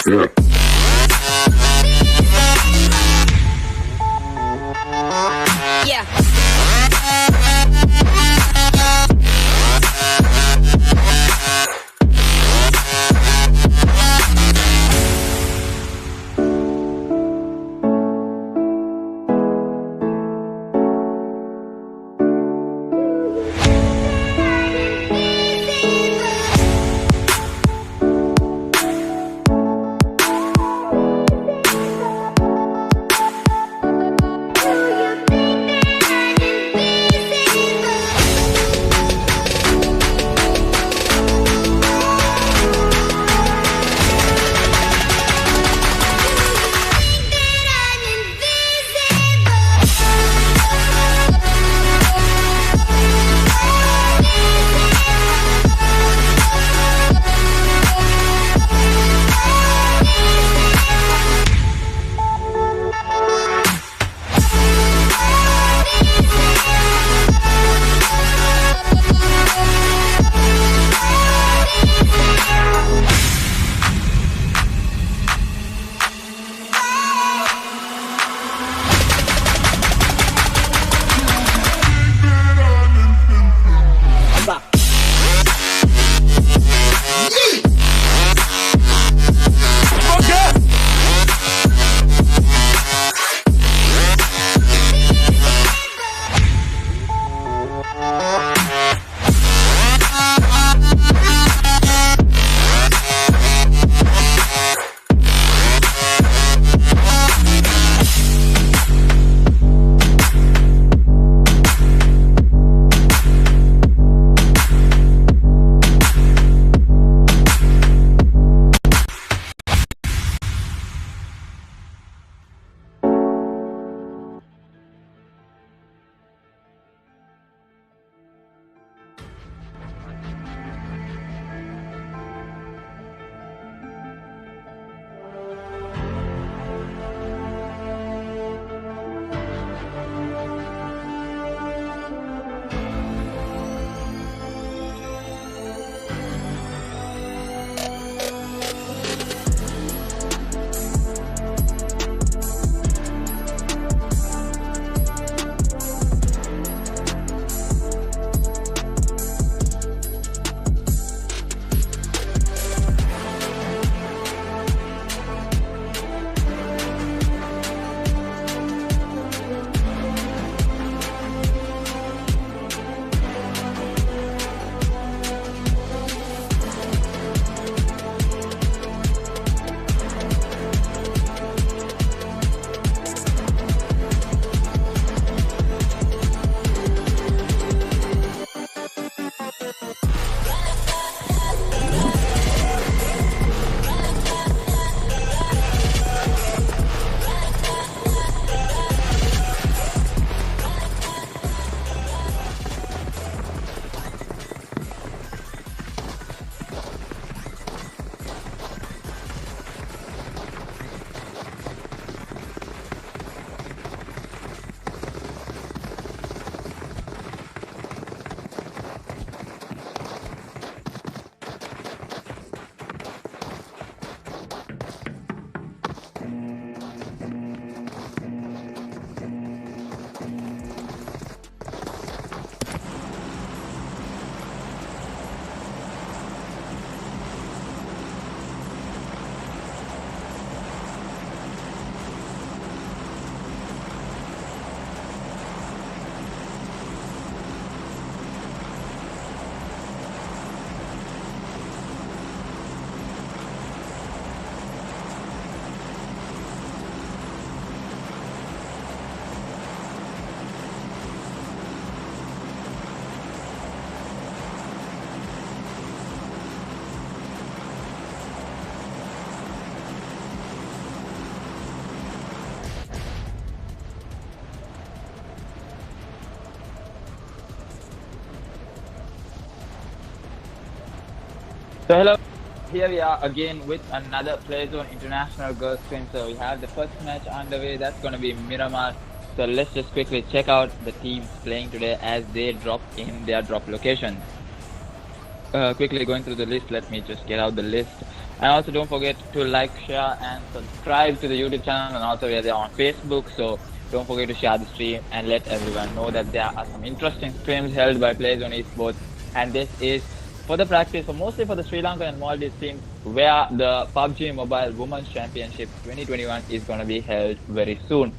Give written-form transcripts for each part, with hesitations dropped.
Yeah. So hello, here we are again with another PlayZone International Girls Stream. So we have the first match on the way. That's going to be Miramar. So let's just quickly check out the teams playing today as they drop in their drop location. Quickly going through the list, let me just get out the list. And also don't forget to like, share, and subscribe to the YouTube channel. And also we are there on Facebook. So don't forget to share the stream and let everyone know that there are some interesting streams held by PlayZone Esports. And this is for the practice, so mostly for the Sri Lanka and Maldives team, where the PUBG Mobile Women's Championship 2021 is going to be held very soon.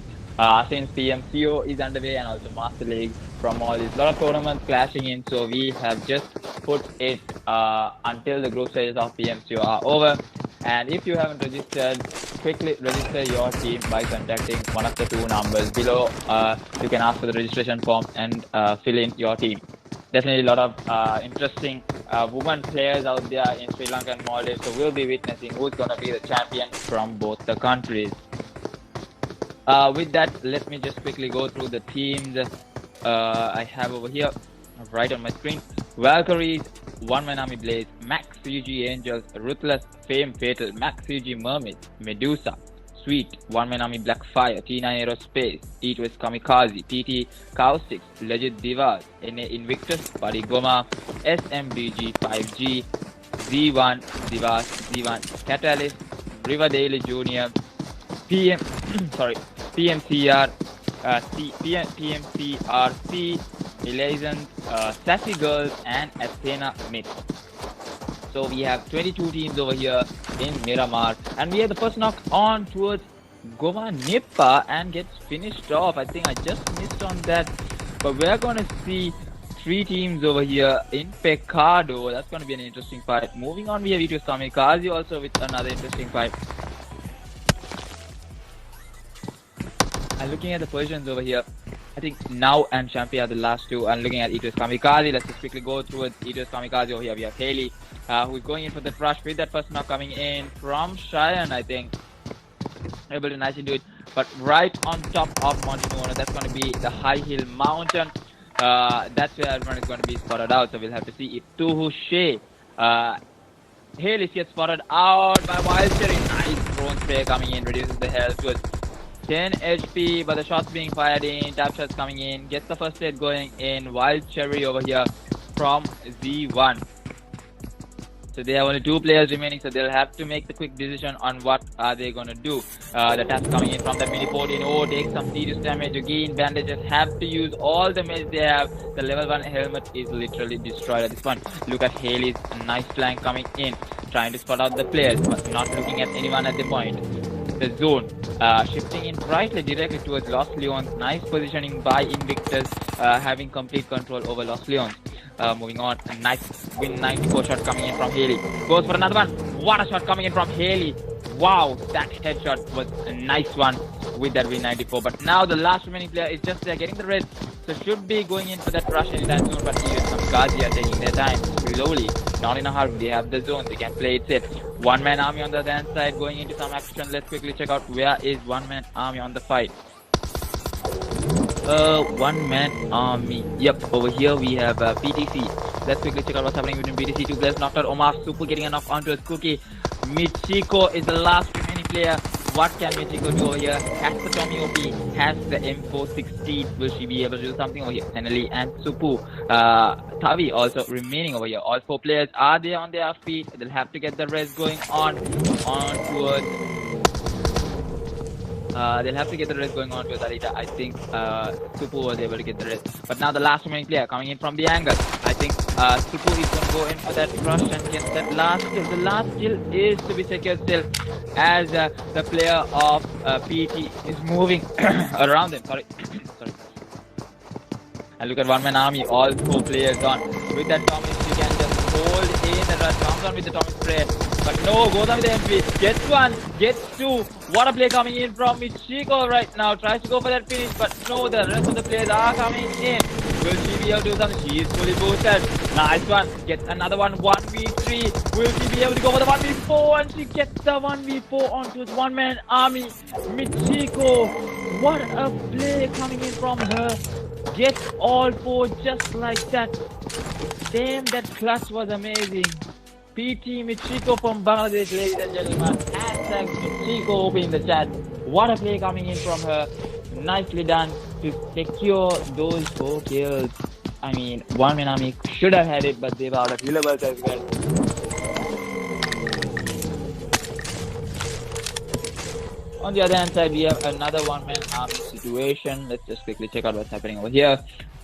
Since PMCO is underway and also Master League from all these lot of tournaments clashing in, so we have just put it until the group stages of PMCO are over. And if you haven't registered, quickly register your team by contacting one of the two numbers below. You can ask for the registration form and fill in your team. Definitely a lot of interesting women players out there in Sri Lanka and Maldives, so we'll be witnessing who's going to be the champion from both the countries. With that, let me just quickly go through the teams I have over here, right on my screen. Valkyries, One Man Army Blaze, Max CG Angels, Ruthless, Fame Fatal, Max CG Mermaid, Medusa, Sweet, One Man Army Blackfire, T9 Aerospace, T2S Kamikaze, TT Caustic, Legit Divas, NA Invictus, Buddy Goma, SMBG 5G, Z1 Divas, Z1 Catalyst, River Daily Junior, PMCR, PMCRC, Elizant, Sassy Girls, and Athena Mix. So we have 22 teams over here in Miramar, and we have the first knock on towards Goma Nippa and gets finished off. I think I just missed on that, but we're going to see 3 teams over here in Pecado. That's going to be an interesting fight. Moving on, we have Ito Kamikaze also with another interesting fight. And looking at the positions over here, I think Now and Champi are the last two. And looking at Ito's Kamikaze, let's just quickly go through Ito's Kamikaze. Over here we have Haley, who's going in for the rush with that first knock coming in from Cheyenne, I think. Able to nicely do it. But right on top of Montinono, that's going to be the High Hill Mountain. That's where everyone is going to be spotted out. So we'll have to see if Tuhu Shea, Haley gets spotted out by Wild Cherry. Nice drone spray coming in, reduces the health to 10 HP, but the shots being fired in, tap shots coming in, gets the first aid going in. Wild Cherry over here from Z1. So they have only 2 players remaining, so they'll have to make the quick decision on what are they going to do. The taps coming in from the mini 14. Oh, take some serious damage again. Bandages have to use all the meds they have. The level 1 helmet is literally destroyed at this point. Look at Haley's nice flank coming in, trying to spot out the players, but not looking at anyone at the point. The zone shifting in brightly directly towards Los Leons. Nice positioning by Invictus, having complete control over Los Leons. Moving on, a nice win 94 shot coming in from Haley. Goes for another one. What a shot coming in from Haley. Wow, that headshot was a nice one with that win 94. But now the last remaining player is just there getting the red. So should be going in for that rush anytime soon. But even some Ghazi are taking their time slowly. Not in a hurry. They have the zone. They can play it safe. One man army on the other hand side going into some action. Let's quickly check out where is one man army on the fight. One man army. Yep, over here we have PTC. Let's quickly check out what's happening between PTC. 2 players knocked out. Omar Super getting a knock onto his cookie. Michiko is the last remaining player. What can Michiko do over here? Has the Tommy OP, has the M416. Will she be able to do something over here? Senali and Supu. Tavi also remaining over here. All 4 players are there on their feet. They'll have to get the rest going on towards. They'll have to get the rest going on to Alita. I think Supu was able to get the rest. But now the last remaining player coming in from the angle. I think Supu is going to go in for that rush and get that last kill. The last kill is to be secured still as the player of PT is moving around them. Sorry. And look at one man army. All 4 players on. With that Thomas, you can just hold in the rush. Comes on with the Thomas spray. But no, goes on with the MP. Gets 1, gets 2. What a play coming in from Michiko right now. Tries to go for that finish, but no, the rest of the players are coming in. Will she be able to do something? She is fully boosted. Nice one. Gets another one. 1v3. Will she be able to go for the 1v4? And she gets the 1v4 onto the one-man army. Michiko. What a play coming in from her. Gets all 4 just like that. Damn, that clutch was amazing. PT Michiko from Bangladesh, ladies and gentlemen. Hashtag Michiko OP in the chat. What a play coming in from her. Nicely done to secure those 4 kills. I mean, one man army should have had it, but they were out of healables as well. On the other hand side, we have another one-man army situation. Let's just quickly check out what's happening over here.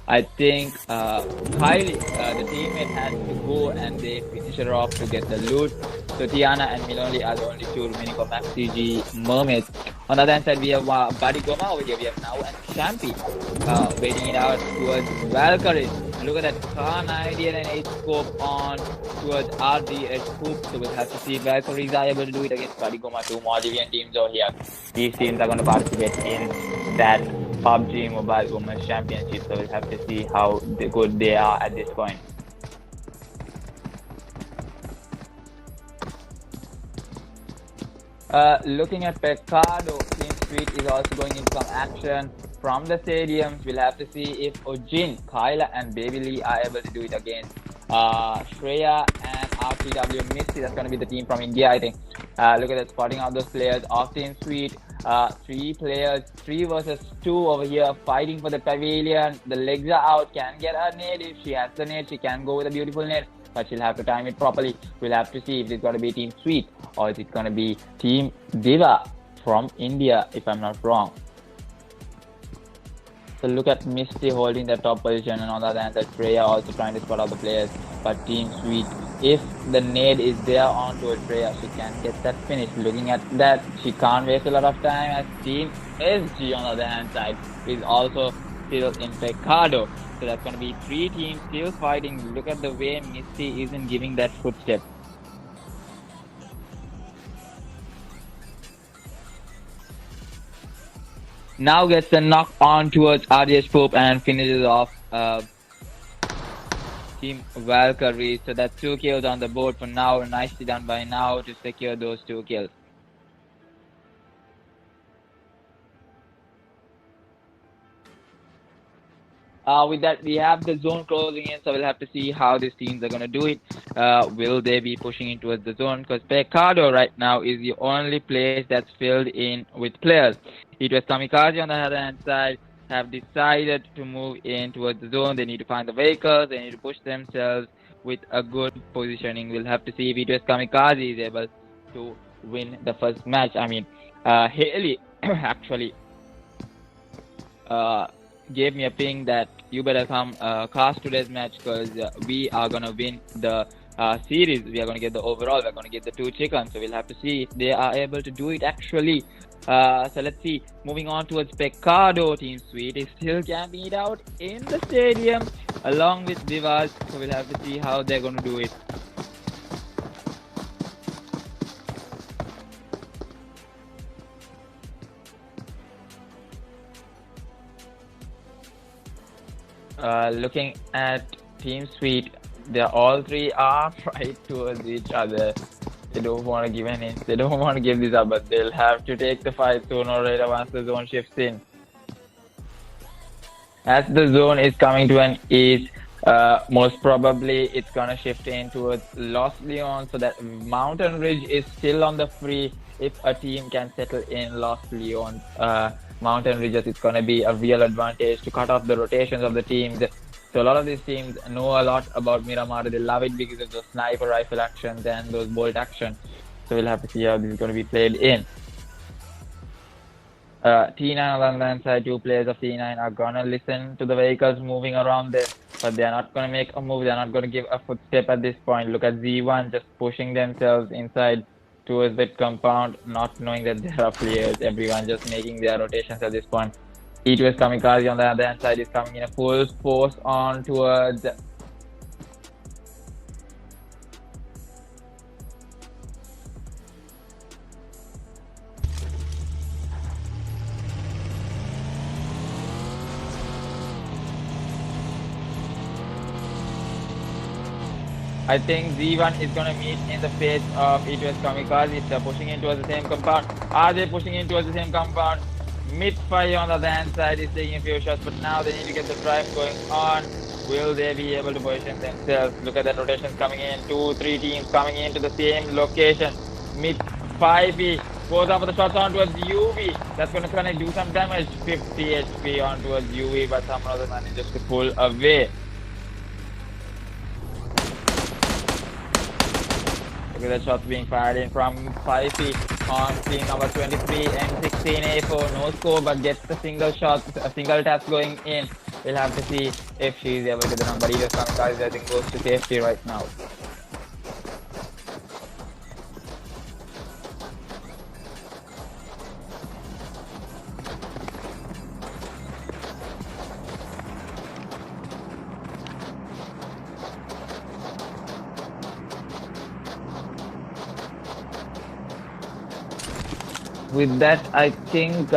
I think Kylie, the teammate, has to go and they finish her off to get the loot. So Tiana and Milonli are the only two remaining for Max CG Mermaids. On the other hand side, we have Buddy Goma over here. We have Now and Champy waiting it out towards Valkyrie. Look at that Khan idea and 8 scope on towards RDH Hoop. So we'll have to see if Valkyries are able to do it against Buddy Goma. Two Maldivian teams over here. These teams are going to participate in that PUBG Mobile Women's Championship. So we'll have to see how good they are at this point. Looking at Pecado, Team Sweet is also going into some action from the stadiums. We'll have to see if Ojin, Kyla and Baby Lee are able to do it against Shreya and RTW Misty. That's going to be the team from India, I think. Look at that, spotting out those players of Team Sweet. 3 players, 3 versus 2 over here, fighting for the pavilion. The legs are out, can get her nade. If she has the nade, she can go with a beautiful nade, but she'll have to time it properly. We'll have to see if it's going to be Team Sweet or is it going to be Team Diva from India, if I'm not wrong. So look at Misty holding the top position, and on the other hand, Freya also trying to spot out the players. But Team Sweet, if the nade is there onto Freya, she can get that finish. Looking at that, she can't waste a lot of time, as Team SG on the other hand side is also still in Pecado. So that's going to be 3 teams still fighting. Look at the way Misty isn't giving that footstep. Now gets the knock on towards RDH Pope and finishes off Team Valkyrie. So that's 2 kills on the board for now. Nicely done by Now to secure those 2 kills. With that, we have the zone closing in, so we'll have to see how these teams are going to do it. Will they be pushing in towards the zone? Because Pecado right now is the only place that's filled in with players. It was Kamikaze on the other hand side have decided to move in towards the zone. They need to find the vehicles. They need to push themselves with a good positioning. We'll have to see if it was Kamikaze is able to win the first match. I mean, Haley actually gave me a ping that you better come cast today's match because we are going to win the series. We are going to get the overall. We're going to get the 2 chickens. So we'll have to see if they are able to do it actually. So let's see. Moving on towards Pecado, Team Sweet is still camping it out in the stadium along with Divas. So we'll have to see how they're going to do it. Looking at Team Sweet, they all 3 are right towards each other. They don't want to give an inch. They don't want to give this up, but they'll have to take the fight sooner or later once the zone shifts in. As the zone is coming to an east, most probably it's gonna shift in towards Los Leon, so that Mountain Ridge is still on the free. If a team can settle in Los Leon Mountain Ridges, it's gonna be a real advantage to cut off the rotations of the teams. So a lot of these teams know a lot about Miramar. They love it because of those sniper rifle actions and those bolt actions. So we'll have to see how this is going to be played in. T9 on the other side, 2 players of T9 are going to listen to the vehicles moving around there. But they are not going to make a move. They are not going to give a footstep at this point. Look at Z1 just pushing themselves inside towards that compound, not knowing that there are players. Everyone just making their rotations at this point. E2S Kamikaze on the other hand side is coming in a full force on towards I think Z1 is going to meet in the face of E2S Kamikaze. They're pushing in towards the same compound. Are they pushing in towards the same compound? Mid-fire on the other hand side is taking a few shots, but now they need to get the drive going on. Will they be able to position themselves? Look at that rotations coming in. 2-3 teams coming into the same location. Mid-5E goes up for the shots on towards UV. That's going to connect, do some damage. 50 HP on towards UV, but someone other manages to pull away. Look at the shots being fired in from 5E. on screen number 23 M16A4. No score, but gets the single shot, a single tap going in. We'll have to see if she's able to get the number. Either Kamikaze, I think, goes to safety right now. With that, I think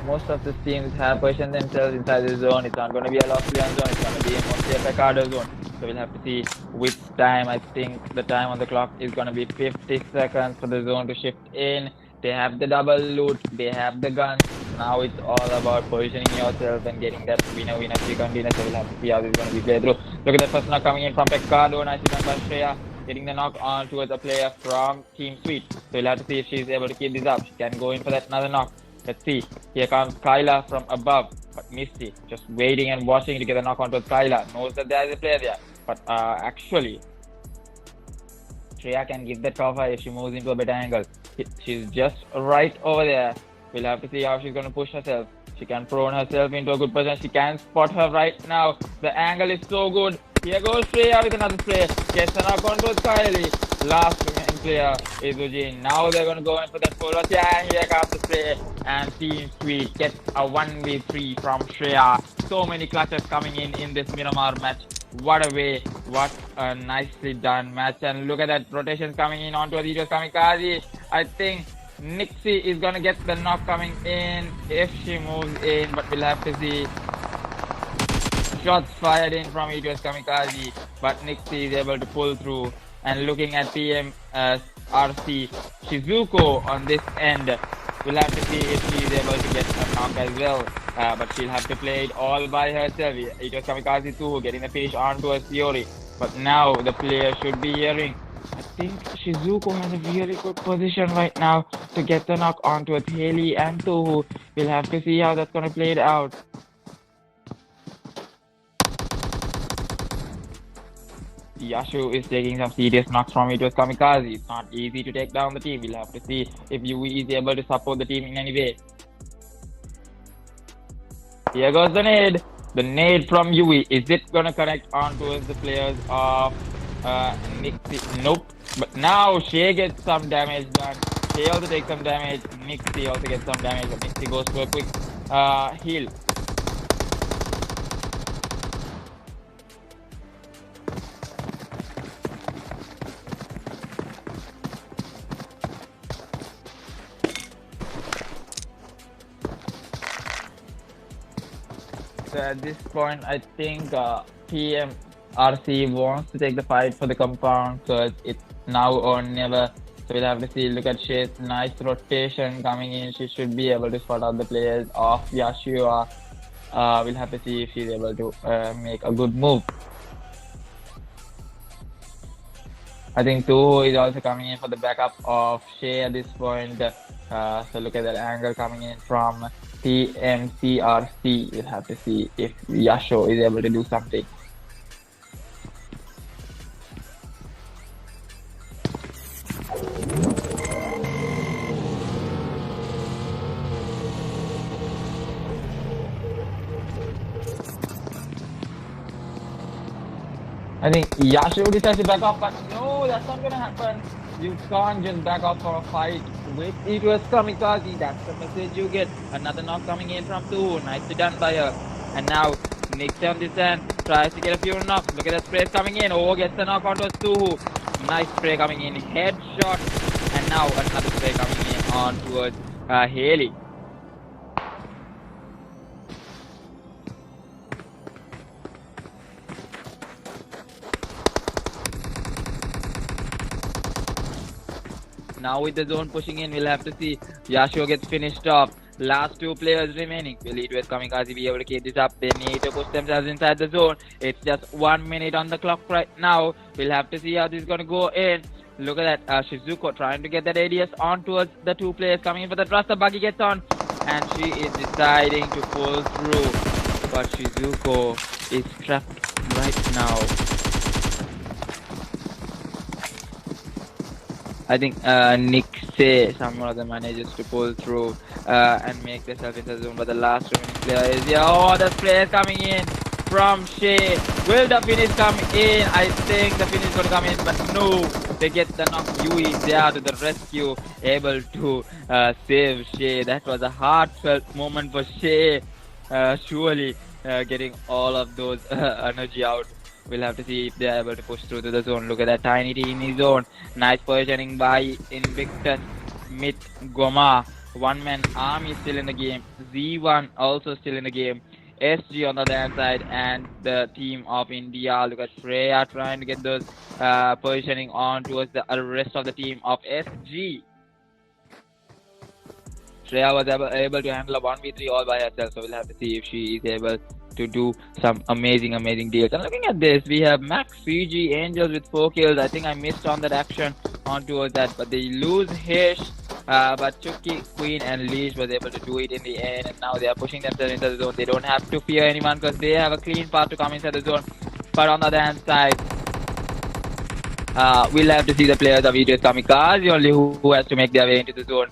most of the teams have positioned themselves inside the zone. It's not going to be a Lockleon zone. It's going to be mostly a Pecado zone. So we'll have to see which time. I think the time on the clock is going to be 50 seconds for the zone to shift in. They have the double loot. They have the guns. Now it's all about positioning yourself and getting that winner chicken dinner. So we'll have to see how this is going to be played through. Look at that first knock coming in from Pecado. Nicely done by Shreya. Getting the knock on towards a player from Team Sweet. So we'll have to see if she's able to keep this up. She can go in for that another knock. Let's see. Here comes Kyla from above. But Misty just waiting and watching to get a knock on towards Kyla. Knows that there is a player there. But actually, Shreya can give that cover if she moves into a better angle. She's just right over there. We'll have to see how she's going to push herself. She can prone herself into a good position. She can spot her right now. The angle is so good. Here goes Shreya with another spray. Gets a knock on towards Kylie. Last remaining player is Ujin. Now they're going to go in for that full rush. Yeah, and here comes the spray. And Team Sweet gets a 1v3 from Shreya. So many clutches coming in this Miramar match. What a way. What a nicely done match. And look at that rotations coming in onto Adidas Kamikaze. I think Nixie is going to get the knock coming in if she moves in. But we'll have to see. Shots fired in from Adidas Kamikaze. But Nixie is able to pull through. And looking at PM RC Shizuko on this end. We'll have to see if she is able to get a knock as well. But she'll have to play it all by herself. It was Kamikaze too, getting the finish onto a Theory. But now the player should be hearing. I think Shizuko has a really good position right now to get the knock onto a Haley and Tohu. We'll have to see how that's going to play it out. Yashu is taking some serious knocks from it was Kamikaze. It's not easy to take down the team. We'll have to see if Yui is able to support the team in any way. Here goes the nade. The nade from Yui. Is it gonna connect on towards the players of Nixie? Nope. But now Shay gets some damage done. Shay also takes some damage. Nixie also gets some damage. But Nixie goes for a quick heal. So at this point, I think PM RC wants to take the fight for the compound because it's now or never. So we'll have to see. Look at Shay's nice rotation coming in. She should be able to spot out the players of Yashua. We'll have to see if she's able to make a good move. I think Toho is also coming in for the backup of Shay at this point. So look at that angle coming in from TMCRC. We'll have to see if Yasho is able to do something. I think Yasho decides to back off, but no, that's not gonna happen. You can't just back off for a fight with it was Kamikaze. That's the message you get. Another knock coming in from Tuhu. Nicely done by her. And now Nick on this end tries to get a few knocks. Look at that spray coming in. Oh, gets the knock onto Tuhu. Nice spray coming in. Headshot. And now another spray coming in on towards Haley. Now with the zone pushing in, we'll have to see. Yasho gets finished off. Last two players remaining. Will it with Kamikaze be able to keep this up? They need to push themselves inside the zone. It's just 1 minute on the clock right now. We'll have to see how this is going to go in. Look at that. Shizuko trying to get that ADS on towards the two players coming in for the thrust. The buggy gets on. And she is deciding to pull through. But Shizuko is trapped right now. I think Nick Say, someone of them manages to pull through and make themselves into the zone. But the last remaining player is here. Oh, the player coming in from Shea. Will the finish come in? I think the finish is going to come in, but no. They get the knock. Yui is there to the rescue, able to save Shea. That was a heartfelt moment for Shea. Surely getting all of those energy out. We'll have to see if they're able to push through to the zone. Look at that tiny teeny zone. Nice positioning by Invictus Mit Goma. One-man army still in the game. Z1 also still in the game. SG on the other side and the team of India. Look at Freya trying to get those positioning on towards the rest of the team of SG. Shreya was able to handle a 1v3 all by herself, so we'll have to see if she is able to do some amazing deals. And looking at this, we have Max Fiji Angels with 4 kills. I think I missed on that action on towards that, but they lose Hish. But Chucky, Queen and Leash was able to do it in the end, and now they are pushing themselves into the zone. They don't have to fear anyone because they have a clean path to come inside the zone. But on the other hand side, we'll have to see the players of ETS Kamikaze only who has to make their way into the zone.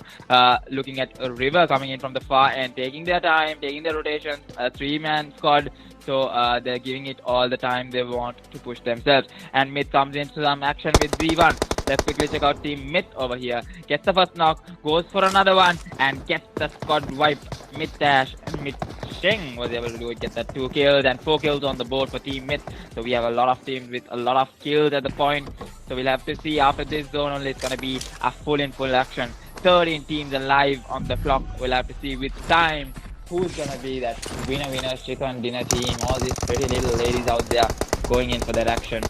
Looking at a River coming in from the far end, taking their time, taking their rotations, a 3-man squad. So they're giving it all the time they want to push themselves. And Myth comes into some action with Z1. Let's quickly check out Team Myth over here. Gets the first knock, goes for another one, and gets the squad wipe. Myth Dash and Myth Sheng was able to do it, get that 2 kills and 4 kills on the board for Team Myth. So we have a lot of teams with a lot of kills at the point. So we'll have to see after this zone only it's going to be a full action. 13 teams alive on the clock. We'll have to see with time who's going to be that winner, chicken dinner team. All these pretty little ladies out there going in for that action.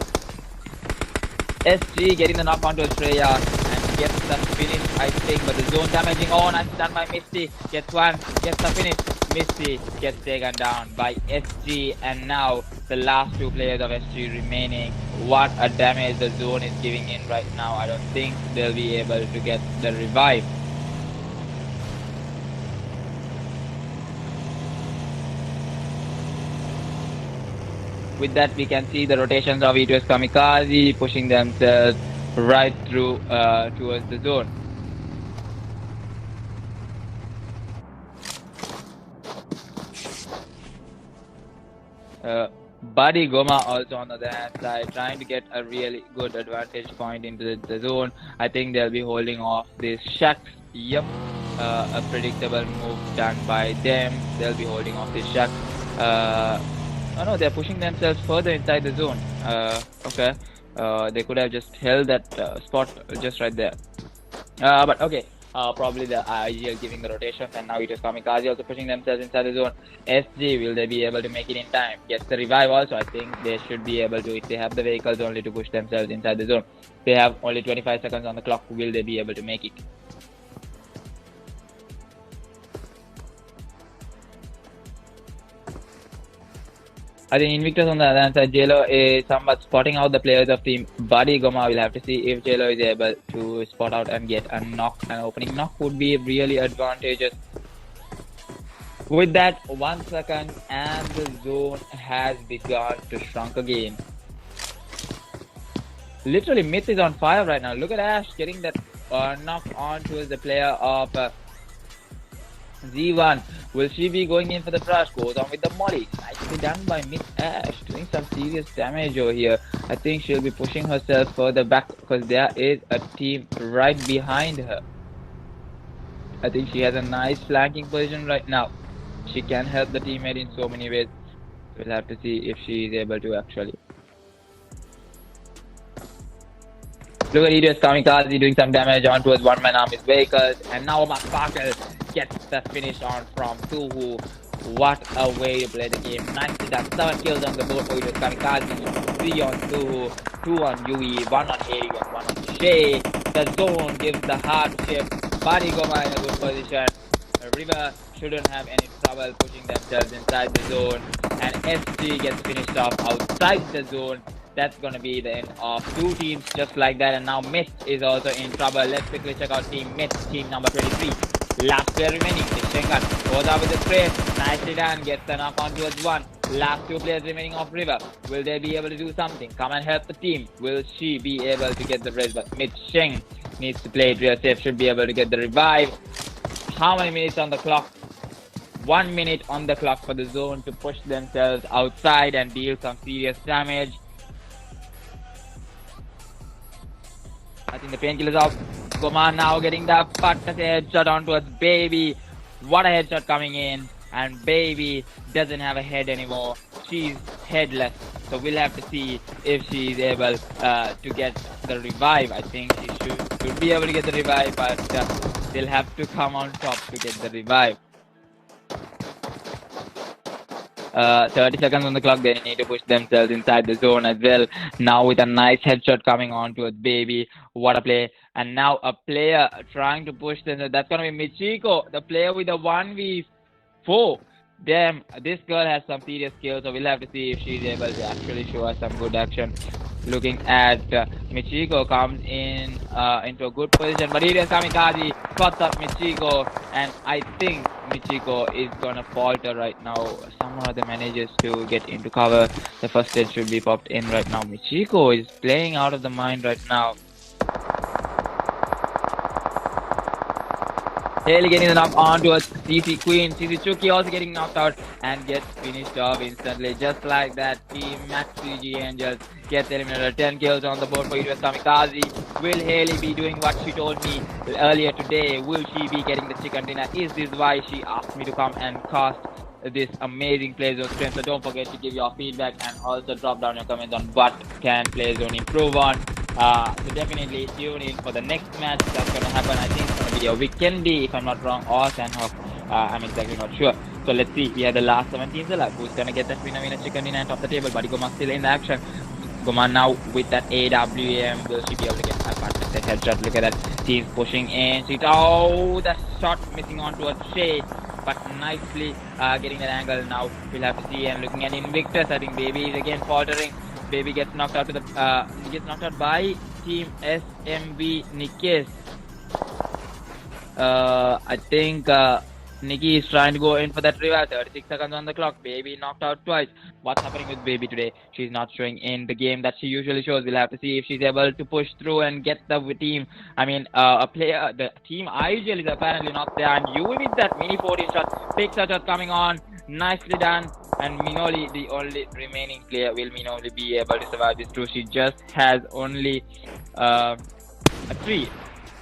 SG getting the knock onto Australia and gets the finish, I think, but the zone damaging. Oh, nice done by Misty. Gets one, gets the finish. Misty gets taken down by SG, and now the last 2 players of SG remaining. What a damage the zone is giving in right now. I don't think they'll be able to get the revive. With that, we can see the rotations of ETS Kamikaze pushing themselves right through towards the zone. Buddy Goma also on the other hand side trying to get a really good advantage point into the zone. I think they'll be holding off these shacks. Yep, a predictable move done by them. They'll be holding off these shacks. Oh no, they're pushing themselves further inside the zone. Okay, they could have just held that spot just right there. But okay. Probably the IGL giving the rotations, and now it is Kamikaze also pushing themselves inside the zone. SG, will they be able to make it in time? Gets the revive also. I think they should be able to if they have the vehicles only to push themselves inside the zone. They have only 25 seconds on the clock. Will they be able to make it? I think Invictus on the other side, JLo is somewhat spotting out the players of team Buddy Goma. We'll have to see if JLo is able to spot out and get a knock. An opening knock would be really advantageous. With that, 1 second and the zone has begun to shrunk again. Literally, Myth is on fire right now. Look at Ash getting that knock on towards the player of Z1. Will she be going in for the crush? Goes on with the molly. Nicely done by Miss Ash. Doing some serious damage over here. I think she'll be pushing herself further back because there is a team right behind her. I think she has a nice flanking position right now. She can help the teammate in so many ways. We'll have to see if she is able to actually. Look at ETS Kamikaze doing some damage on towards one-man army's vehicles. And now Sparkle gets the finish on from Tuhu. What a way to play the game. Nicely done. 7 kills on the board for ETS Kamikaze. 3 on Tuhu, 2 on Yui, 1 on Aries, 1 on Shay. The zone gives the hardship. Buddy Goma in a good position. River shouldn't have any trouble pushing themselves inside the zone. And SG gets finished off outside the zone. That's going to be the end of 2 teams just like that. And now Mist is also in trouble. Let's quickly check out Team Mist, team number 23. Last player remaining. Shengan goes out with the spray. Nicely done. Gets the knock on towards 1. Last 2 players remaining off River. Will they be able to do something? Come and help the team. Will she be able to get the res? But Mid Sheng needs to play it real safe, should be able to get the revive. How many minutes on the clock? 1 minute on the clock for the zone to push themselves outside and deal some serious damage. I think the painkiller's out. Goma now getting the partner's headshot onto us. Baby, what a headshot coming in. And Baby doesn't have a head anymore. She's headless. So we'll have to see if she is able to get the revive. I think she should be able to get the revive, but they'll have to come on top to get the revive. 30 seconds on the clock. They need to push themselves inside the zone as well. Now with a nice headshot coming on towards Baby. What a play. And now a player trying to push themselves. That's going to be Michiko, the player with a 1v4. Damn, this girl has some serious skills, so we'll have to see if she's able to actually show us some good action. Looking at Michiko comes in into a good position, but here is Kamikaze, spots up Michiko, and I think Michiko is gonna falter right now. Somehow they manages to get into cover. The first stage should be popped in right now. Michiko is playing out of the mind right now. Haley getting the knock on to a CC Queen. CC Chuki also getting knocked out and gets finished off instantly. Just like that, Team Max 3G Angels gets eliminated. 10 kills on the board for US Kamikaze. Will Haley be doing what she told me earlier today? Will she be getting the chicken dinner? Is this why she asked me to come and cast this amazing PlayZone stream? So don't forget to give your feedback and also drop down your comments on what can PlayZone improve on. So definitely tune in for the next match that's going to happen. I think it's going to be a Weekendy, if I'm not wrong, or Sandhawk. I'm exactly not sure. So let's see. We have the last 7 teams alive. Who's going to get that winner chicken dinner and top the table? Buddy Goma still in the action. Goma now with that AWM. Will she be able to get a partner's headshot? Look at that. Team's pushing in. Oh, that shot missing onto a shade. But nicely getting that angle now. We'll have to see. And looking at Invictus, I think Baby is again faltering. Baby gets knocked out to the gets knocked out by Team SMV Nikis. I think Nikki is trying to go in for that revive. 36 seconds on the clock. Baby knocked out twice. What's happening with Baby today? She's not showing in the game that she usually shows. We'll have to see if she's able to push through and get the team. I mean, a player, the team IGL is apparently not there. And you with that mini 14 shot, big shot coming on. Nicely done. And Minoli, the only remaining player, will Minoli be able to survive this too? She just has only a 3.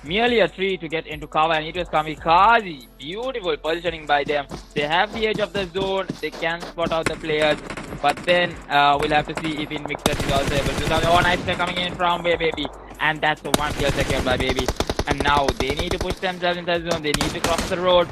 Merely a 3 to get into cover, and it was Kamikaze. Beautiful positioning by them. They have the edge of the zone. They can spot out the players. But then we'll have to see if Invictus is also able to. Oh, nice play coming in from Baby. And that's the 1 kill secured by Baby. And now they need to push themselves into the zone. They need to cross the road.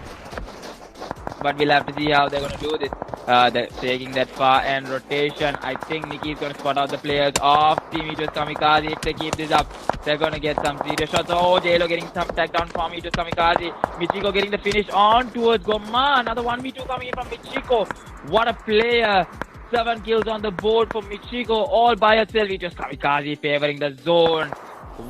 But we'll have to see how they're going to do this. They're taking that far end rotation. I think Nikki is going to spot out the players of Team Eaters Kamikaze. If they keep this up, they're going to get some serious shots. Oh, JLo getting some tag down from Eaters Kamikaze. Michiko getting the finish on towards Goma. Another 1v2 coming in from Michiko. What a player. 7 kills on the board for Michiko all by herself. Eaters Kamikaze favoring the zone.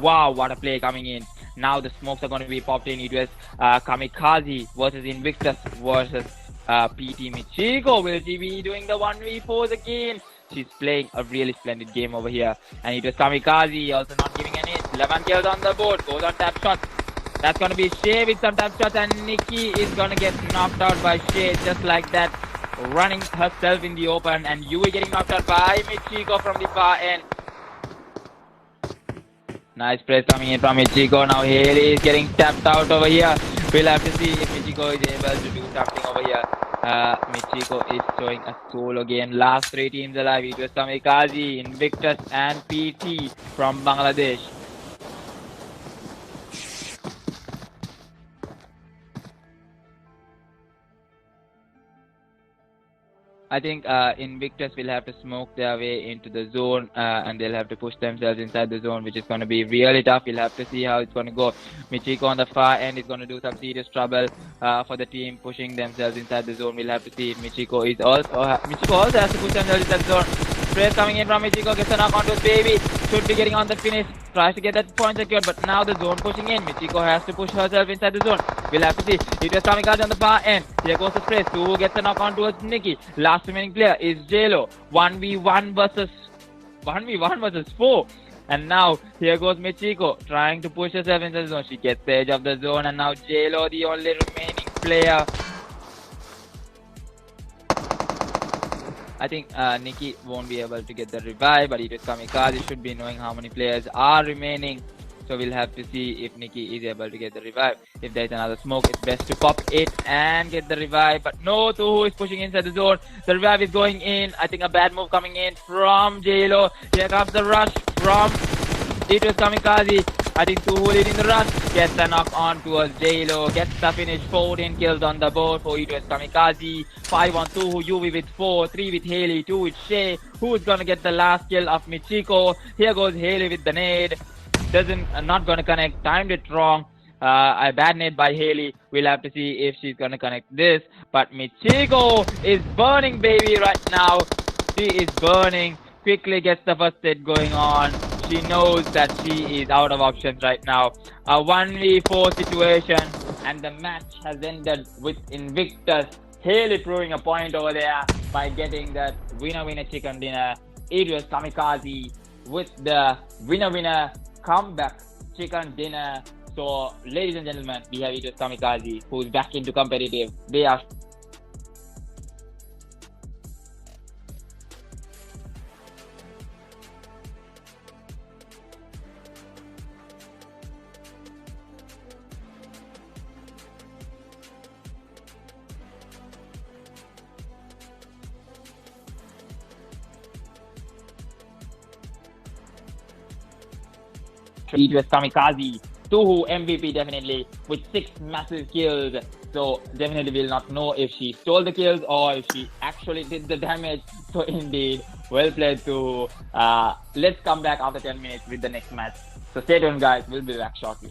Wow, what a play coming in. Now the smokes are going to be popped in. It was Kamikaze versus Invictus versus PT Michiko. Will she be doing the 1v4s again? She's playing a really splendid game over here. And it was Kamikaze also not giving any. 11 kills on the board. Goes on tap shot. That's going to be Shay with some tap shots. And Nikki is going to get knocked out by Shay just like that. Running herself in the open. And Yui getting knocked out by Michiko from the far end. Nice press coming in from Michiko. Now Haley is getting tapped out over here. We'll have to see if Michiko is able to do something over here. Michiko is showing a solo game. Last 3 teams alive. It was Kamikaze, Invictus and PT from Bangladesh. I think Invictus will have to smoke their way into the zone and they'll have to push themselves inside the zone, which is going to be really tough. We'll have to see how it's going to go. Michiko on the far end is going to do some serious trouble for the team pushing themselves inside the zone. We'll have to see if Michiko also has to push themselves inside the zone. Sprays coming in from Michiko, gets a knock onto his Baby. Should be getting on the finish. Tries to get that point secured, but now the zone pushing in. Michiko has to push herself inside the zone. We'll have to see. It was Kamikaze on the far end. Here goes the sprays. 2 gets a knock on towards Nikki. Last remaining player is JLo. 1v1 versus 4. And now, here goes Michiko, trying to push herself into the zone. She gets the edge of the zone, and now JLo, the only remaining player. I think Nikki won't be able to get the revive, but it is Kamikaze should be knowing how many players are remaining. So we'll have to see if Nikki is able to get the revive. If there's another smoke, it's best to pop it and get the revive. But no, Tuhu is pushing inside the zone. The revive is going in. I think a bad move coming in from JLo. Here comes the rush from it was Kamikaze. I think Tuhu leading the rush. Gets the knock on towards JLo. Gets the finish. 14 kills on the board for it was Kamikaze. 5 on Tuhu. Yuvi with 4. 3 with Haley. 2 with Shay. Who's gonna get the last kill of Michiko? Here goes Haley with the nade. Not gonna connect. Timed it wrong. A bad nade by Haley. We'll have to see if she's gonna connect this. But Michiko is burning, baby, right now. She is burning. Quickly gets the first hit going on. She knows that she is out of options right now. A 1v4 situation, and the match has ended with Invictus. Haley proving a point over there by getting that winner chicken dinner. It was Kamikaze with the winner comeback chicken dinner. So, ladies and gentlemen, we have it was Kamikaze, who's back into competitive. They are it was Kamikaze. Tuhu MVP definitely with 6 massive kills. So definitely we'll not know if she stole the kills or if she actually did the damage. So indeed, well played Tuhu. Let's come back after 10 minutes with the next match. So stay tuned guys, we'll be back shortly.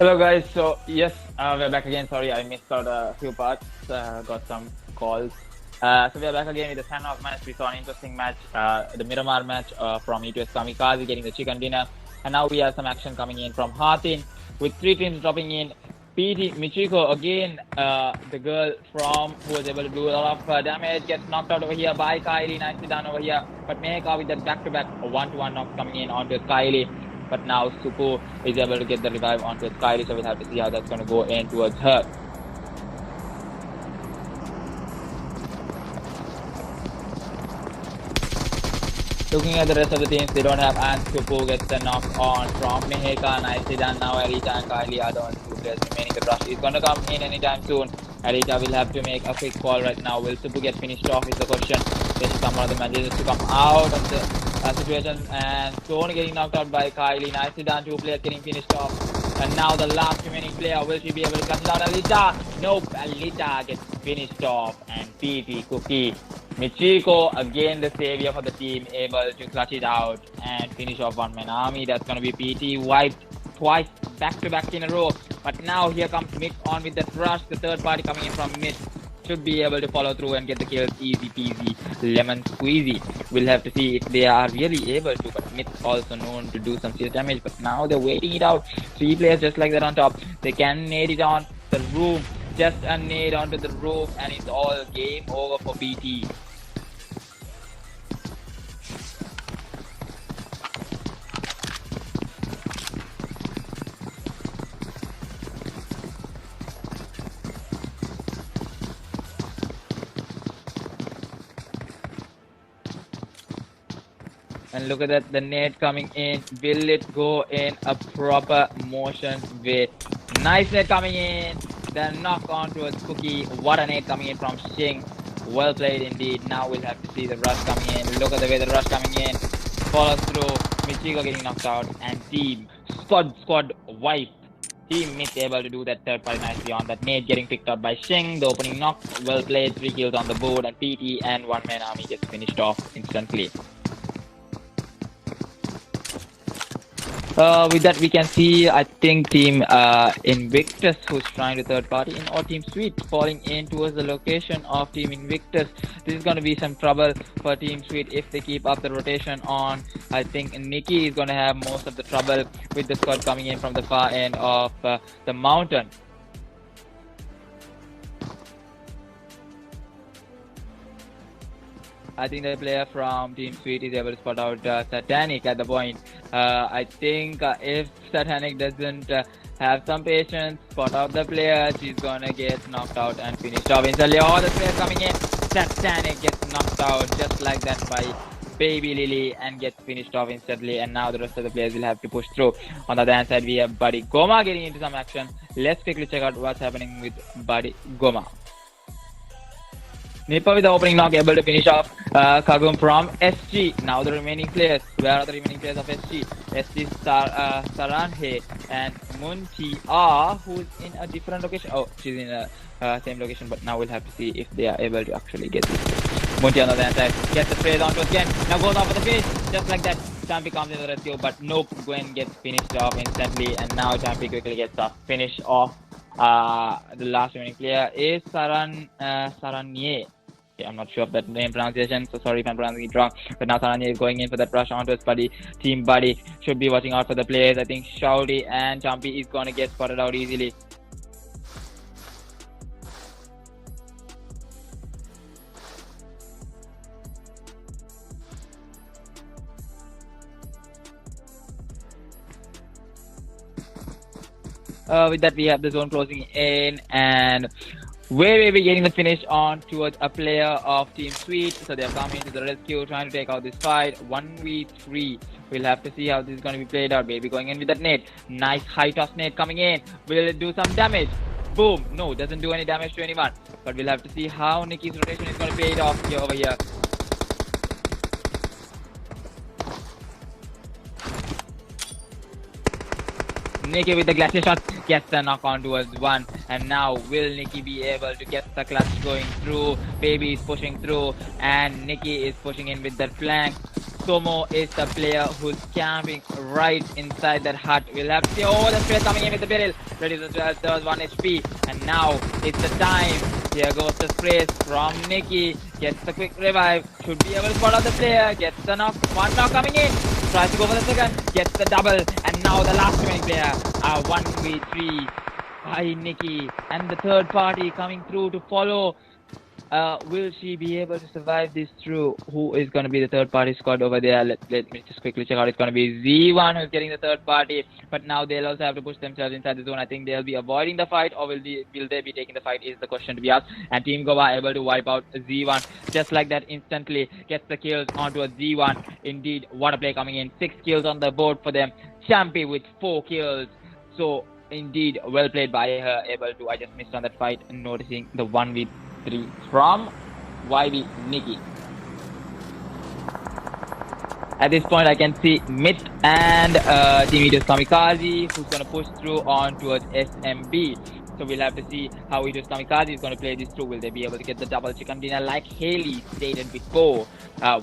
Hello guys, so yes, we're back again. Sorry, I missed out a few parts. Got some calls. So we are back again with the Sanok match. We saw an interesting match, the Miramar match from E2S Kamikaze getting the chicken dinner. And now we have some action coming in from Hatin with three teams dropping in. PT Michiko again, the girl from who was able to do a lot of damage, gets knocked out over here by Kylie. Nicely done over here. But Meika with that back-to-back 1-to-1 knock coming in onto Kylie. But now Supu is able to get the revive onto Kylie, so we'll have to see how that's going to go in towards her. Looking at the rest of the teams, they don't have, and Supu gets the knock on from Meheka. Nicely done. Now Arita and Kylie are the only two players remaining. The rush is going to come in anytime soon. Arita will have to make a quick call right now. Will Supu get finished off is the question. There is some of the matches to come out of the situation, and Stone getting knocked out by Kylie. Nicely done. Two players getting finished off. And now the last remaining player, will she be able to cut down Alita? Nope, Alita gets finished off, and PT Cookie. Michiko, again the savior for the team, able to clutch it out and finish off one-man army. That's going to be PT wiped twice back-to-back in a row. But now here comes Mick on with that rush. The third party coming in from mid should be able to follow through and get the kills easy peasy, lemon squeezy. We'll have to see if they are really able to, but Myth also known to do some serious damage. But now they're waiting it out. Three players just like that on top. They can nade it on the room. Just a nade onto the roof and it's all game over for PT. And look at that, the nade coming in. Will it go in a proper motion way? Nice nade coming in. The knock on towards Cookie. What a nade coming in from Shing. Well played indeed. Now we'll have to see the rush coming in. Look at the way the rush coming in. Follows through. Michiko getting knocked out. And team squad wipe. Team Myth able to do that third party nicely on that nade getting picked up by Shing. The opening knock. Well played. 3 kills on the board. And PT and one-man army gets finished off instantly. With that, we can see, I think, Team Invictus, who's trying to third party in, or Team Sweet falling in towards the location of Team Invictus. This is going to be some trouble for Team Sweet if they keep up the rotation on. I think Nikki is going to have most of the trouble with the squad coming in from the far end of the mountain. I think the player from Team Sweet is able to spot out Satanic at the point. I think if Satanic doesn't have some patience, spot out the player, she's gonna get knocked out and finished off instantly. All the players coming in. Satanic gets knocked out just like that by Baby Lily and gets finished off instantly. And now the rest of the players will have to push through. On the other hand side, we have Buddy Goma getting into some action. Let's quickly check out what's happening with Buddy Goma. Nippa with the opening knock, able to finish off Kagum from SG. Now the remaining players. Where are the remaining players of SG? SG Saranhe and Munti are, who's in a different location. Oh, she's in the same location, but now we'll have to see if they are able to actually get this. Munti on the other side gets the phase onto again. Now goes off for the finish. Just like that, Champi comes in the rescue, but nope, Gwen gets finished off instantly. And now Champi quickly gets a finish off. The last remaining player is Saranye. Okay, I'm not sure of that name pronunciation, so sorry if I'm pronouncing it wrong. But now Saranye is going in for that rush onto his buddy. Team Buddy should be watching out for the players. I think Shouty and Champi is going to get spotted out easily. With that, we have the zone closing in, and we're getting the finish on towards a player of Team Sweet. So they're coming to the rescue, trying to take out this fight. 1v3. We'll have to see how this is going to be played out. Baby going in with that nade. Nice high toss nade coming in. Will it do some damage? Boom. No, doesn't do any damage to anyone. But we'll have to see how Nikki's rotation is going to pay it off here over here. Nikki with the glacier shot gets the knock on towards one, and now will Nikki be able to get the clutch going through? Baby is pushing through, and Nikki is pushing in with that flank. Tomo is the player who's camping right inside that hut. We'll have to see. Oh, the spray coming in with the barrel. That is there was 1 HP. And now it's the time. Here goes the sprays from Nikki. Gets the quick revive. Should be able to spot out the player. Gets the knock. 1 knock coming in. Tries to go for the second. Gets the double. And now the last remaining player. 1v3 by Nikki. And the third party coming through to follow. Will she be able to survive this through? Who is going to be the third party squad over there? Let me just quickly check out. It's going to be Z1 who's getting the third party. But now they'll also have to push themselves inside the zone. I think they'll be avoiding the fight, or will they be taking the fight is the question to be asked. And Team Goa able to wipe out Z1 just like that instantly. Gets the kills onto a Z1. Indeed, what a play coming in. 6 kills on the board for them. Champy with 4 kills. So indeed, well played by her. Able to, I just missed on that fight, noticing the 1v3 from YB Nikki. At this point, I can see Myth and Team Eaters Kamikaze, who's going to push through on towards SMB. So we'll have to see how Eaters Kamikaze is going to play this through. Will they be able to get the double chicken dinner like Haley stated before?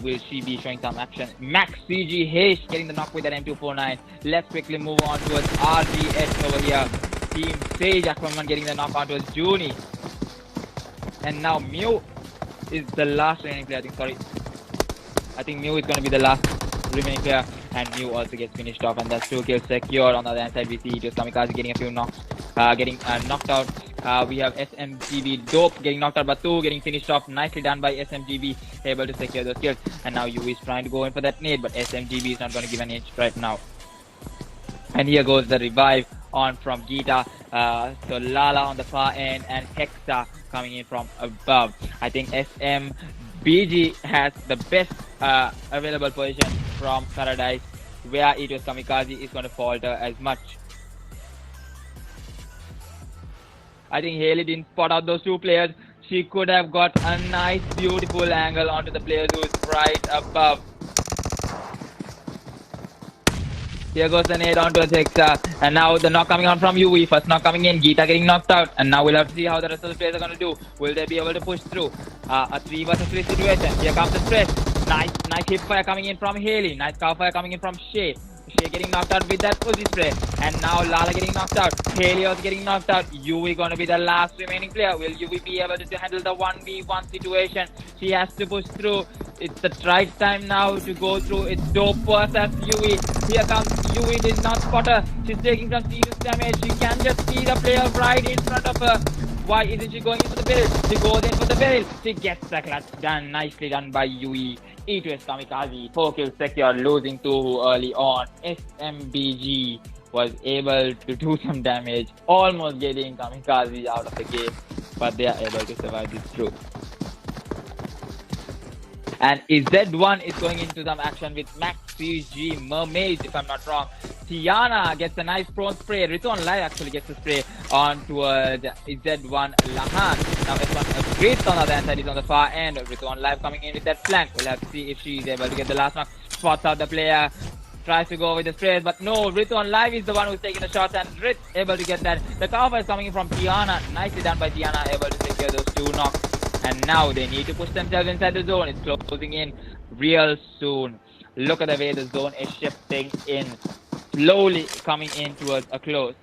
Will she be showing some action? Max CG Hesh getting the knock with that M249. Let's quickly move on towards RDS over here. Team Sage Aquaman getting the knock on towards Juni. And now Mew is the last remaining player. I think Mew is going to be the last remaining player. And Mew also gets finished off. And that's 2 kills secured. On the other hand side, we see just Kamikaze getting a few knocks. Getting knocked out. We have SMGB Dope getting knocked out by 2. Getting finished off. Nicely done by SMGB. Able to secure those kills. And now Yu is trying to go in for that nade. But SMGB is not going to give an inch right now. And here goes the revive on from Geeta. So Lala on the far end and Hexa coming in from above. I think SMBG has the best available position from Paradise, where it was Kamikaze is going to falter as much. I think Haley didn't spot out those 2 players. She could have got a nice, beautiful angle onto the players who is right above. Here goes the nade onto Hexa. And now the knock coming on from Yui. First knock coming in. Geeta getting knocked out. And now we'll have to see how the rest of the players are going to do. Will they be able to push through? A 3 versus 3 situation. Here comes the stress. Nice hip fire coming in from Haley. Nice cow fire coming in from Shay. Shay getting knocked out with that Uzi spray. And now Lala getting knocked out. Haley also getting knocked out. Yui going to be the last remaining player. Will Yui be able to handle the 1v1 situation? She has to push through. It's the right time now to go through. It's Dope versus Yui. Here comes Yui. Did not spot her. She's taking some serious damage. She can just see the player right in front of her. Why isn't she going in for the barrel? She goes in for the barrel. She gets the clutch done. Nicely done by Yui. E2S Kamikaze. 4 kills secure. Losing 2 early on. SMBG was able to do some damage. Almost getting Kamikaze out of the game. But they are able to survive this through. And Z1 is going into some action with Max CG Mermaid, if I'm not wrong. Tiana gets a nice prone spray. Riton Live actually gets a spray on towards Z1 Lahan. Now S1 Great on the other hand side is on the far end. Riton Live coming in with that flank. We'll have to see if she's able to get the last knock. Spots out the player. Tries to go with the sprays, but no, Riton Live is the one who's taking the shots, and Rit able to get that. The cover is coming in from Tiana. Nicely done by Tiana, able to secure those 2 knocks. And now they need to push themselves inside the zone. It's closing in real soon. Look at the way the zone is shifting in. Slowly coming in towards a close.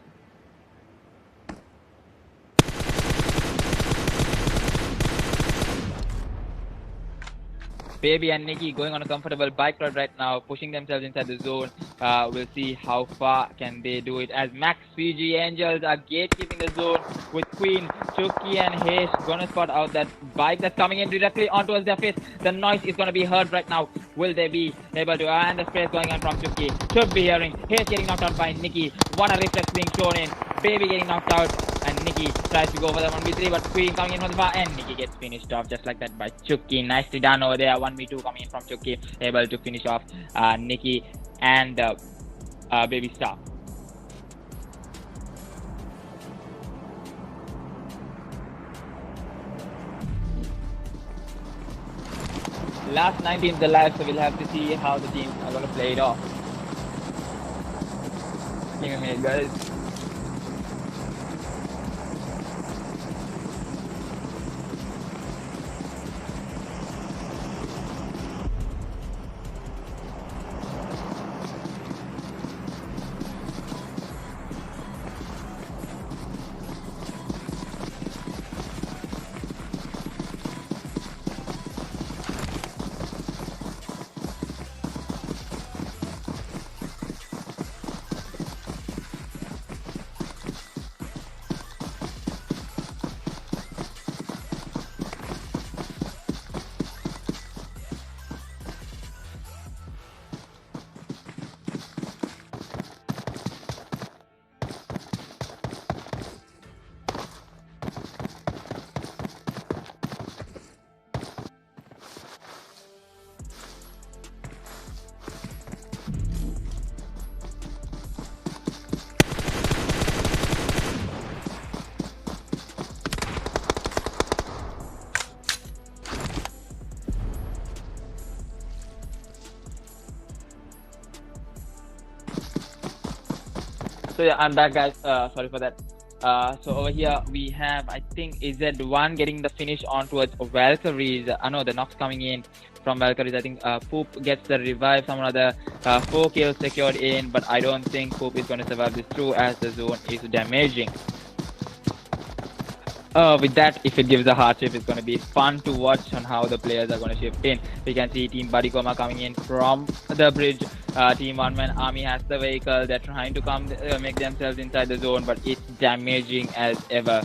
Baby and Nikki going on a comfortable bike ride right now, pushing themselves inside the zone. We'll see how far can they do it, as Max PG Angels are gatekeeping the zone with Queen, Chucky and Hesh gonna spot out that bike that's coming in directly onto their face. The noise is gonna be heard right now. Will they be able to? And the spray going on from Chucky. Should be hearing. Hesh getting knocked out by Nikki. What a reflex being shown in. Baby getting knocked out. And Nikki tries to go for the 1v3, but Queen coming in from the far end. Nikki gets finished off just like that by Chucky. Nicely done over there. 1v2 coming in from Chucky. Able to finish off Nikki and Baby Star. Last 19th alive, so we'll have to see how the teams are going to play it off. Give me a minute, guys. So yeah, I'm back, guys. Sorry for that. So over here we have, I think, Z1 getting the finish on towards Valkyries. No, the knocks coming in from Valkyries. I think Poop gets the revive. Some other 4 kills secured in, but I don't think Poop is going to survive this through as the zone is damaging. With that, if it gives a hard shift, it's going to be fun to watch on how the players are going to shift in. We can see Team Buddy coming in from the bridge. Team One Man Army has the vehicle. They're trying to come make themselves inside the zone, but it's damaging as ever.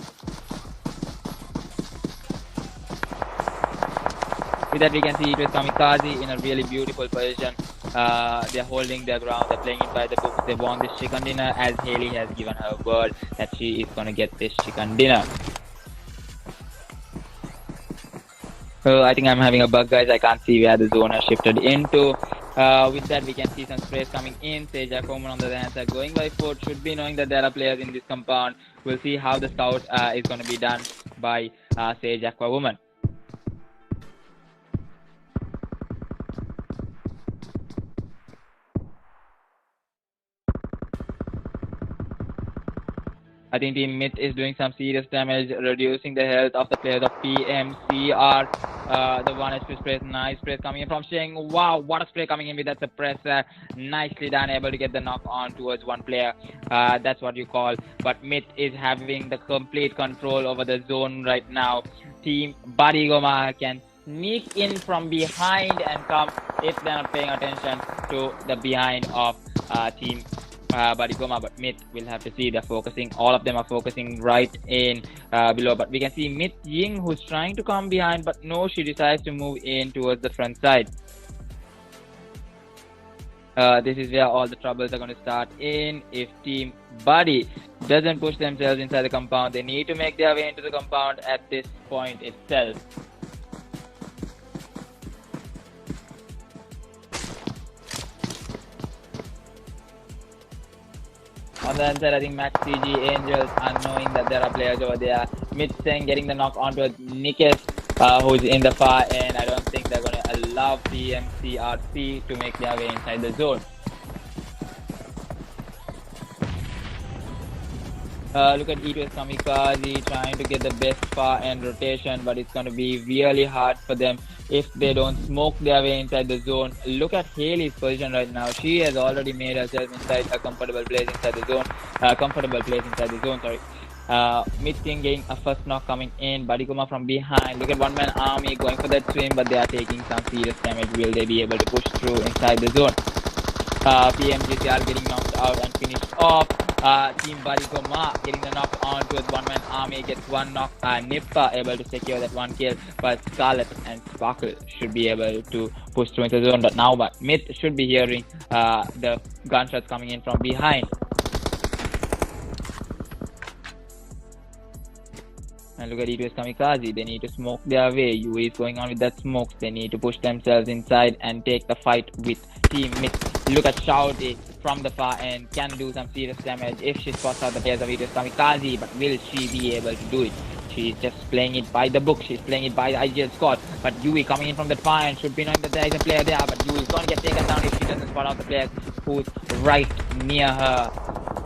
With that, we can see it was Kamikaze in a really beautiful position. They're holding their ground. They're playing it by the books. They won this chicken dinner as Haley has given her word that she is going to get this chicken dinner. So I think I'm having a bug, guys. I can't see where the zone has shifted into. With that, we can see some sprays coming in. Sage Aquawoman on the other hand are going by foot. Should be knowing that there are players in this compound. We'll see how the scout is going to be done by Sage Aquawoman. I think Team Myth is doing some serious damage, reducing the health of the players of PMCR. The 1 HP spray, nice spray coming in from Sheng. Wow, what a spray coming in with that suppressor. Nicely done, able to get the knock on towards one player. That's what you call. But Myth is having the complete control over the zone right now. Team Buddy Goma can sneak in from behind and come if they're not paying attention to the behind of Team Buddy Goma, but Myth will have to see. They're focusing, all of them are focusing right in below, but we can see Myth Ying who's trying to come behind, but no, she decides to move in towards the front side. This is where all the troubles are going to start in. If Team Buddy doesn't push themselves inside the compound, they need to make their way into the compound at this point itself. On the other side, I think Max CG Angels are knowing that there are players over there. Mid-Seng getting the knock onto Nikes, who's in the far end. I don't think they're going to allow PMCRC to make their way inside the zone. Look at E2S Kamikaze trying to get the best far end rotation, but it's going to be really hard for them if they don't smoke their way inside the zone. Look at Haley's position right now. She has already made herself inside a comfortable place inside the zone. Mid-King getting a first knock coming in. Badikuma from behind. Look at One Man Army going for that swim, but they are taking some serious damage. Will they be able to push through inside the zone? PMGCR getting knocked out and finished off. Team Badikuma getting the knock on towards One Man Army, gets one knock. Nippa able to secure that one kill, but Scarlet and Sparkle should be able to push through into the zone. But now, Myth should be hearing the gunshots coming in from behind. And look at E2S Kamikaze, they need to smoke their way. UE is going on with that smoke. They need to push themselves inside and take the fight with Team Myth. Look at Shouty from the far end, can do some serious damage if she spots out the players of E2S Kamikaze, but will she be able to do it? She's just playing it by the book, she's playing it by the IGL squad. But Yui coming in from the far end should be knowing that there is a player there, but Yui is going to get taken down if she doesn't spot out the player who's right near her.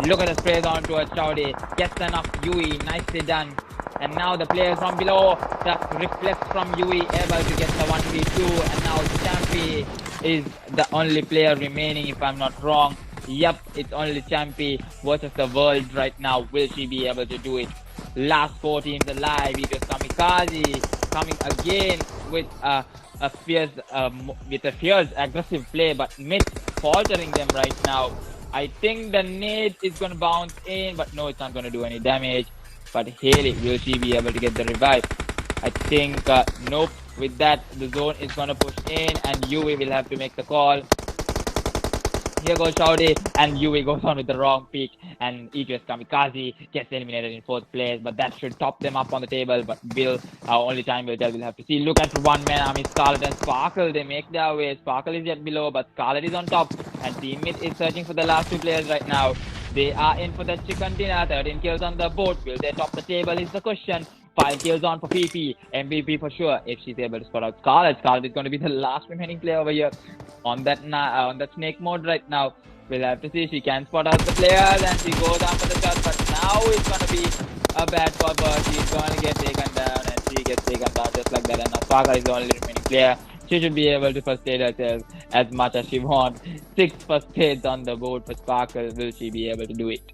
Look at the sprays on towards Shouty, gets the knock. Yui, nicely done. And now the players from below, the reflex from Yui able to get the 1v2, and now Champy is the only player remaining, if I'm not wrong. Yep, it's only Champy versus the world right now. Will she be able to do it? Last 4 teams alive. It was Kamikaze coming again with a fierce aggressive play, but Myth faltering them right now. I think the nade is going to bounce in, but no, it's not going to do any damage. But Haley, will she be able to get the revive? I think, nope. With that, the zone is going to push in and Yui will have to make the call. Here goes Shouty and Yui goes on with the wrong pick, and E2S Kamikaze gets eliminated in 4th place, but that should top them up on the table. But only time will tell, we'll have to see. Look at One Man Army, Scarlet and Sparkle, they make their way. Sparkle is yet below, but Scarlet is on top, and Team Myth is searching for the last 2 players right now. They are in for the chicken dinner. 13 kills on the board. Will they top the table is the question. 5 kills on for PP. MVP for sure if she's able to spot out Scarlet. Scarlet is going to be the last remaining player over here on that snake mode right now. We'll have to see. She can spot out the players and she goes down for the shot, but now it's gonna be a bad for her. She's gonna get taken down and she gets taken down just like that. And now Sparkle is the only remaining player. She should be able to first aid herself as much as she wants. 6 first aids on the board for Sparkle. Will she be able to do it?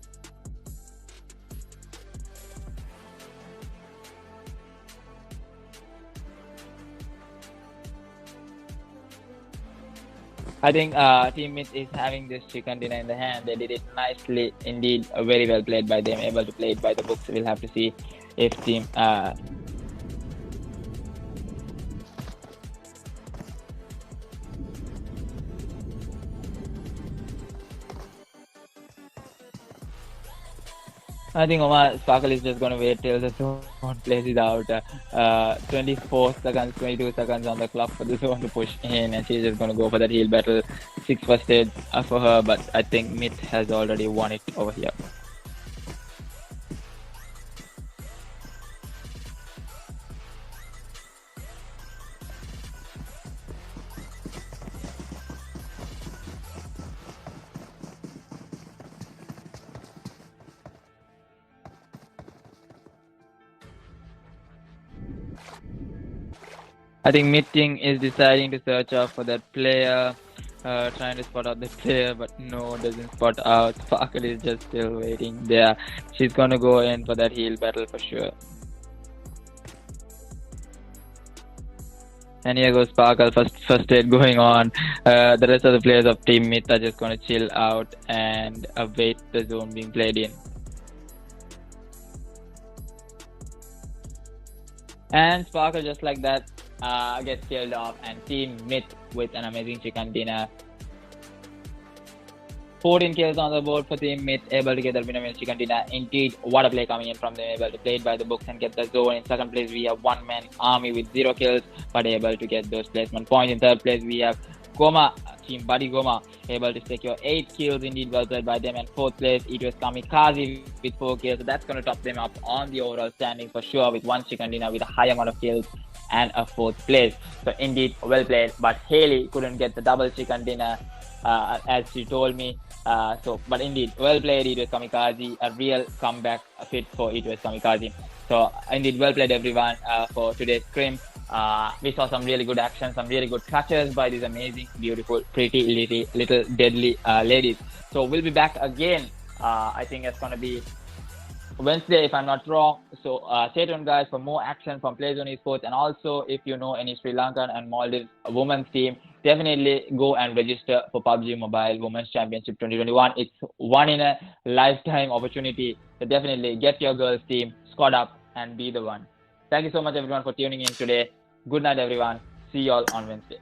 I think Team Myth is having this chicken dinner in the hand. They did it nicely, indeed, very well played by them. Able to play it by the books. We'll have to see if Team. I think Omar Sparkle is just going to wait till the zone plays out. 24 seconds, 22 seconds on the clock for the zone to push in, and she's just going to go for that heal battle. 6 first aid for her, but I think Myth has already won it over here. I think Meeting is deciding to search out for that player, trying to spot out the player, but no, doesn't spot out. Sparkle is just still waiting there. She's gonna go in for that heal battle for sure. And here goes Sparkle, first aid going on. The rest of the players of Team Myth are just gonna chill out and await the zone being played in. And Sparkle, just like that, gets killed off, and Team Myth with an amazing chicken dinner. 14 kills on the board for Team Myth, able to get the winner with chicken dinner. Indeed, what a play coming in from them, able to play it by the books and get the zone. In second place, we have One Man Army with 0 kills, but able to get those placement points. In third place, we have Goma, Team Buddy Goma, able to secure 8 kills. Indeed, well played by them. And fourth place, it was Kamikaze with 4 kills. So that's going to top them up on the overall standings for sure, with 1 chicken dinner with a high amount of kills and a 4th place. So indeed, well played. But Haley couldn't get the double chicken dinner, as she told me. But indeed, well played, it was Kamikaze. A real comeback fit for it was Kamikaze. So indeed, well played everyone for today's scrim. We saw some really good action, some really good clutches by these amazing, beautiful, pretty, little deadly ladies. So we'll be back again. I think it's gonna be Wednesday, if I'm not wrong. So stay tuned, guys, for more action from PlayZone Esports. And also, if you know any Sri Lankan and Maldives women's team, definitely go and register for PUBG Mobile Women's Championship 2021. It's one in a lifetime opportunity. So definitely get your girls team, squad up, and be the one. Thank you so much, everyone, for tuning in today. Good night, everyone. See you all on Wednesday.